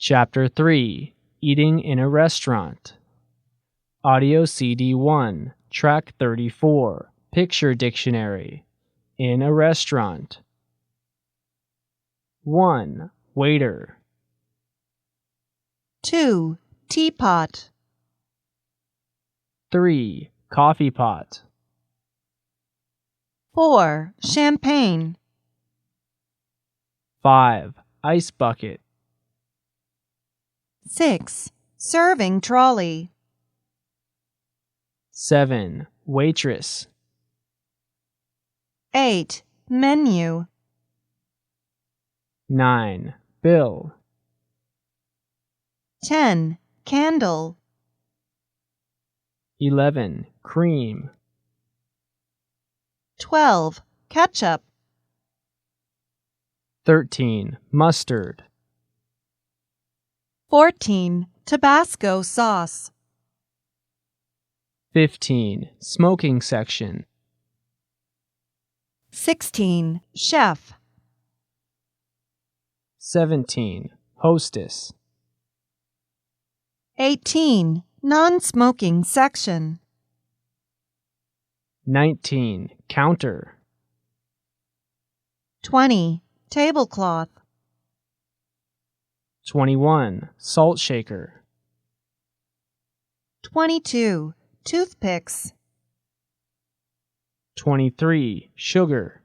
Chapter 3, Eating in a Restaurant. Audio CD 1, Track 34, Picture Dictionary. In a restaurant. 1. Waiter. 2. Teapot. 3. Coffee pot. 4. Champagne. 5. Ice bucket. 6. Serving trolley. 7. Waitress. 8. Menu. 9. Bill. 10. Candle. 11. Cream. 12. Ketchup. 13. Mustard. 14. Tabasco sauce. 15. Smoking section. 16. Chef. 17. Hostess. 18. Non-smoking section. 19. Counter. 20. Tablecloth. 21. Salt shaker. 22. Toothpicks. 23. Sugar.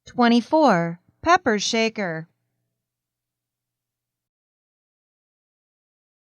24. Pepper shaker.